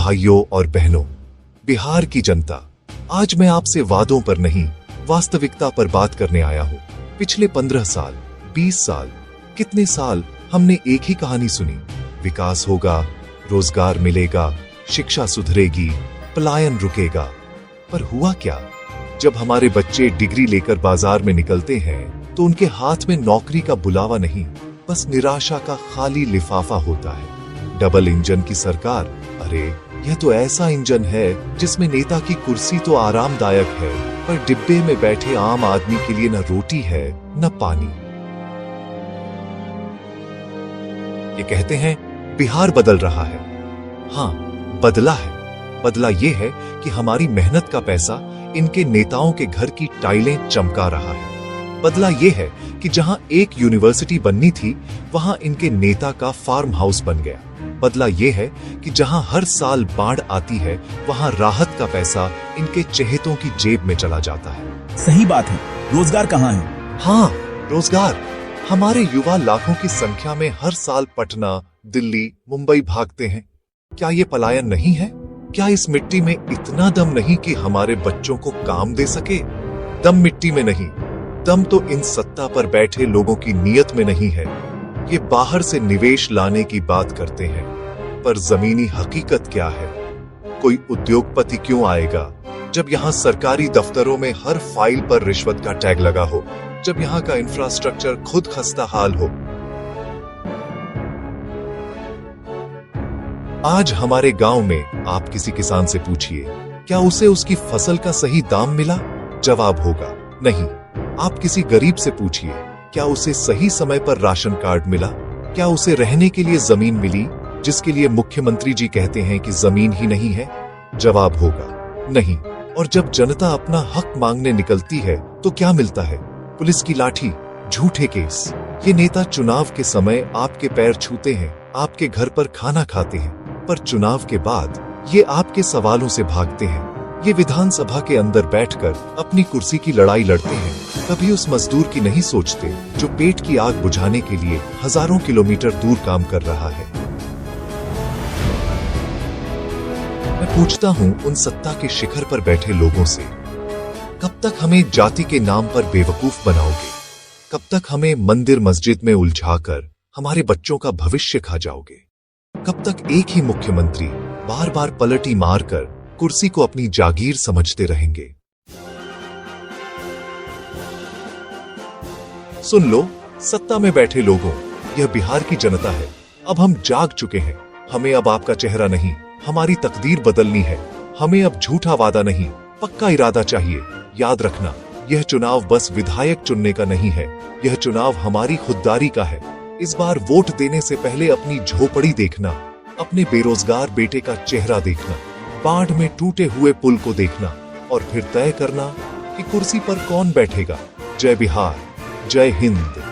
भाइयों और बहनों, बिहार की जनता, आज मैं आपसे वादों पर नहीं, वास्तविकता पर बात करने आया हूँ। पिछले 15 साल, 20 साल, कितने साल हमने एक ही कहानी सुनी। विकास होगा, रोजगार मिलेगा, शिक्षा सुधरेगी, पलायन रुकेगा। पर हुआ क्या? जब हमारे बच्चे डिग्री लेकर बाजार में निकलते हैं तो उनके हाथ में नौकरी का बुलावा नहीं, बस निराशा का खाली लिफाफा होता है। डबल इंजन की सरकार, अरे यह तो ऐसा इंजन है जिसमें नेता की कुर्सी तो आरामदायक है, पर डिब्बे में बैठे आम आदमी के लिए न रोटी है न पानी। ये कहते हैं बिहार बदल रहा है। हाँ, बदला है। बदला ये है कि हमारी मेहनत का पैसा इनके नेताओं के घर की टाइलें चमका रहा है। बदला ये है कि जहां एक यूनिवर्सिटी बननी थी, वहां इनके नेता का फार्म हाउस बन गया। बदला ये है कि जहां हर साल बाढ़ आती है, वहां राहत का पैसा इनके चहेतों की जेब में चला जाता है। सही बात है। रोजगार कहाँ है? हाँ, रोजगार। हमारे युवा लाखों की संख्या में हर साल पटना, दिल्ली, मुंबई भागते हैं। क्या ये पलायन नहीं है? क्या इस मिट्टी में इतना दम नहीं कि हमारे बच्चों को काम दे सके? दम मिट्टी में नहीं, दम तो इन सत्ता पर बैठे लोगों की नीयत में नहीं है। ये बाहर से निवेश लाने की बात करते हैं, पर जमीनी हकीकत क्या है? कोई उद्योगपति क्यों आएगा जब यहाँ सरकारी दफ्तरों में हर फाइल पर रिश्वत का टैग लगा हो, जब यहाँ का इंफ्रास्ट्रक्चर खुद खस्ता हाल हो? आज हमारे गांव में आप किसी किसान से पूछिए, क्या उसे उसकी फसल का सही दाम मिला? जवाब होगा नहीं। आप किसी गरीब से पूछिए, क्या उसे सही समय पर राशन कार्ड मिला? क्या उसे रहने के लिए जमीन मिली, जिसके लिए मुख्यमंत्री जी कहते हैं कि जमीन ही नहीं है? जवाब होगा नहीं। और जब जनता अपना हक मांगने निकलती है तो क्या मिलता है? पुलिस की लाठी, झूठे केस। ये नेता चुनाव के समय आपके पैर छूते हैं, आपके घर पर खाना खाते हैं, पर चुनाव के बाद ये आपके सवालों से भागते हैं। ये विधानसभा के अंदर बैठकर अपनी कुर्सी की लड़ाई लड़ते हैं, कभी उस मजदूर की नहीं सोचते जो पेट की आग बुझाने के लिए हजारों किलोमीटर दूर काम कर रहा है। मैं पूछता हूं उन सत्ता के शिखर पर बैठे लोगों से, कब तक हमें जाति के नाम पर बेवकूफ बनाओगे? कब तक हमें मंदिर मस्जिद में उलझाकर हमारे बच्चों का भविष्य खा जाओगे? कब तक एक ही मुख्यमंत्री बार बार पलटी मारकर कुर्सी को अपनी जागीर समझते रहेंगे? सुन लो सत्ता में बैठे लोगों, यह बिहार की जनता है। अब हम जाग चुके हैं। हमें अब आपका चेहरा नहीं, हमारी तकदीर बदलनी है। हमें अब झूठा वादा नहीं, पक्का इरादा चाहिए। याद रखना, यह चुनाव बस विधायक चुनने का नहीं है, यह चुनाव हमारी खुददारी का है। इस बार वोट देने से पहले अपनी झोपड़ी देखना, अपने बेरोजगार बेटे का चेहरा देखना, बाढ़ में टूटे हुए पुल को देखना और फिर तय करना कि कुर्सी पर कौन बैठेगा। जय बिहार, जय हिंद।